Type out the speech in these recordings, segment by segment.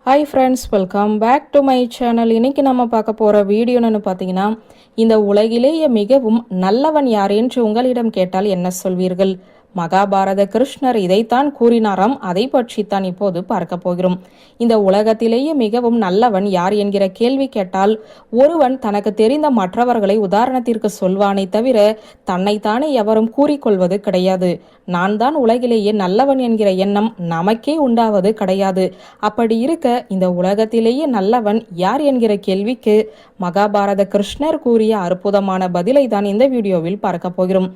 Hi friends, welcome back to my channel. இன்னைக்கு நம்ம பார்க்க போகிற வீடியோன்னு பார்த்தீங்கன்னா, இந்த உலகிலேயே மிகவும் நல்லவன் யார் என்று உங்களிடம் கேட்டால் என்ன சொல்வீர்கள்? மகாபாரத கிருஷ்ணர் இதைத்தான் கூறினாராம். அதை பற்றித்தான் இப்போது பார்க்க போகிறோம். இந்த உலகத்திலேயே மிகவும் நல்லவன் யார் என்கிற கேள்வி கேட்டால், ஒருவன் தனக்கு தெரிந்த மற்றவர்களை உதாரணத்திற்கு சொல்வானே தவிர தன்னைத்தானே எவரும் கூறிக்கொள்வது கிடையாது. நான் தான் உலகிலேயே நல்லவன் என்கிற எண்ணம் நமக்கே உண்டாவது கிடையாது. அப்படி இருக்க இந்த உலகத்திலேயே நல்லவன் யார் என்கிற கேள்விக்கு மகாபாரத கிருஷ்ணர் கூறிய அற்புதமான பதிலை தான் இந்த வீடியோவில் பார்க்க போகிறோம்.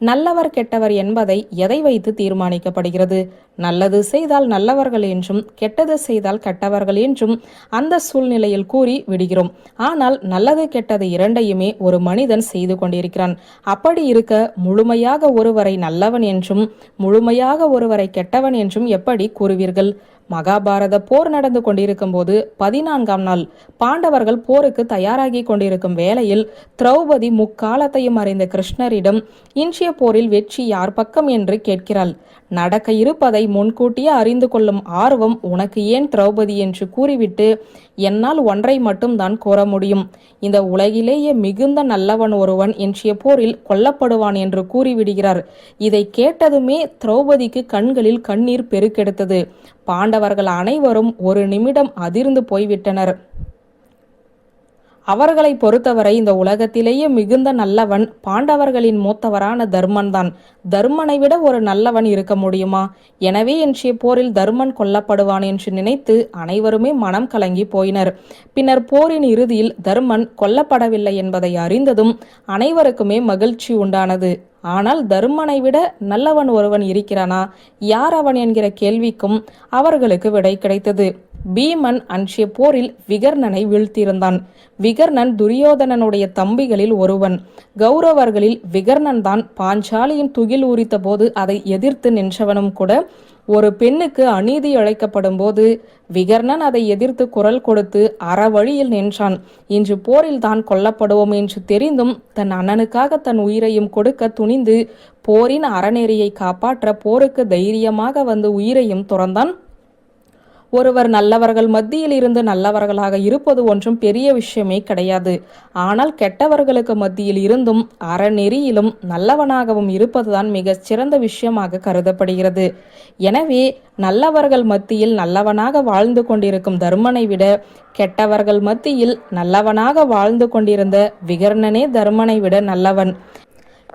நல்லவர் கெட்டவர் என்பதை எதை வைத்து தீர்மானிக்கப்படுகிறது? நல்லது செய்தால் நல்லவர்கள் என்றும் கெட்டது செய்தால் கெட்டவர்கள் என்றும் அந்த சூழ்நிலையில் கூறி விடுகிறோம். ஆனால் நல்லது கெட்டது இரண்டையுமே ஒரு மனிதன் செய்து கொண்டிருக்கிறான். அப்படி இருக்க முழுமையாக ஒருவரை நல்லவன் என்றும் முழுமையாக ஒருவரை கெட்டவன் என்றும் எப்படி கூறுவீர்கள்? மகாபாரத போர் நடந்து கொண்டிருக்கும் போது 14ஆம் நாள் பாண்டவர்கள் போருக்கு தயாராகி கொண்டிருக்கும் வேளையில் திரௌபதி முக்காலத்தையும் அறிந்த கிருஷ்ணரிடம் இன்றைய போரில் வெற்றி யார் பக்கம் என்று கேட்கிறாள். நடக்க இருப்பதை முன்கூட்டியே அறிந்து கொள்ளும் ஆர்வம் உனக்கு ஏன் திரௌபதி என்று கூறிவிட்டு, என்னால் ஒன்றை மட்டும் தான் கூற முடியும். இந்த உலகிலேயே மிகுந்த நல்லவன் ஒருவன் இன்றைய போரில் கொல்லப்படுவான் என்று கூறிவிடுகிறார். இதை கேட்டதுமே திரௌபதிக்கு கண்களில் கண்ணீர் பெருக்கெடுத்தது. பாண்டவர்கள் அனைவரும் ஒரு நிமிடம் அதிர்ந்து போய்விட்டனர். அவர்களை பொறுத்தவரை இந்த உலகத்திலேயே மிகுந்த நல்லவன் பாண்டவர்களின் மூத்தவரான தர்மன் தான். தர்மனை விட ஒரு நல்லவன் இருக்க முடியுமா? எனவே இன்றைய போரில் தர்மன் கொல்லப்படுவான் என்று நினைத்து அனைவருமே மனம் கலங்கி போயினர். பின்னர் போரின் இறுதியில் தர்மன் கொல்லப்படவில்லை என்பதை அறிந்ததும் அனைவருக்குமே மகிழ்ச்சி உண்டானது. ஆனால் தர்மனை விட நல்லவன் ஒருவன் இருக்கிறானா? யார் அவன் என்கிற கேள்விக்கும் அவர்களுக்கு விடை கிடைத்தது. பீமன் அன்றைய போரில் விகர்ணனை வீழ்த்தியிருந்தான். விகர்ணன் துரியோதனனுடைய தம்பிகளில் ஒருவன். கௌரவர்களில் விகர்ணன் தான் பாஞ்சாலியின் துகில் ஊறித்த போது அதை எதிர்த்து நின்றவனும் கூட. ஒரு பெண்ணுக்கு அநீதி இழைக்கப்படும் போது விகர்ணன் அதை எதிர்த்து குரல் கொடுத்து அறவழியில் நின்றான். இன்று போரில் தான் கொல்லப்படுவோம் என்று தெரிந்தும் தன் அண்ணனுக்காக தன் உயிரையும் கொடுக்க துணிந்து போரின் அறநெறியை காப்பாற்ற போருக்கு தைரியமாக வந்து உயிரையும் துறந்தான். ஒருவர் நல்லவர்கள் மத்தியில் இருந்து நல்லவர்களாக இருப்பது ஒன்றும் பெரிய விஷயமே கிடையாது. ஆனால் கெட்டவர்களுக்கு மத்தியில் இருந்தும் அறநெறியிலும் நல்லவனாகவும் இருப்பதுதான் மிக சிறந்த விஷயமாக கருதப்படுகிறது. எனவே நல்லவர்கள் மத்தியில் நல்லவனாக வாழ்ந்து கொண்டிருக்கும் தர்மனை விட கெட்டவர்கள் மத்தியில் நல்லவனாக வாழ்ந்து கொண்டிருந்த விகர்ணனே தர்மனை விட நல்லவன்.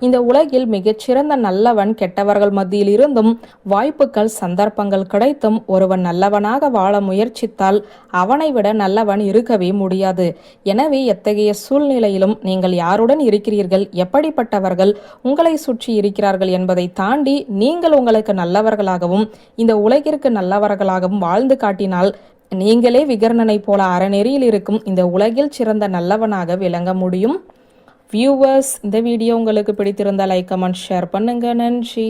இந்த உலகில் மிகச்சிறந்த நல்லவன் கெட்டவர்கள் மத்தியில் இருந்தும் வாய்ப்புகள் சந்தர்ப்பங்கள் கிடைத்தும் ஒருவன் நல்லவனாக வாழ முயற்சித்தால் அவனை விட நல்லவன் இருக்கவே முடியாது. எனவே எத்தகைய சூழ்நிலையிலும் நீங்கள் யாருடன் இருக்கிறீர்கள், எப்படிப்பட்டவர்கள் உங்களை சுற்றி இருக்கிறார்கள் என்பதை தாண்டி நீங்கள் உங்களுக்கு நல்லவர்களாகவும் இந்த உலகிற்கு நல்லவர்களாகவும் வாழ்ந்து காட்டினால் நீங்களே விகர்ணனை போல அறநெறியில் இருக்கும் இந்த உலகில் சிறந்த நல்லவனாக விளங்க முடியும். வியூவர்ஸ், இந்த வீடியோ உங்களுக்கு பிடித்திருந்தால் லைக், கமெண்ட், ஷேர் பண்ணுங்க. நன்றி.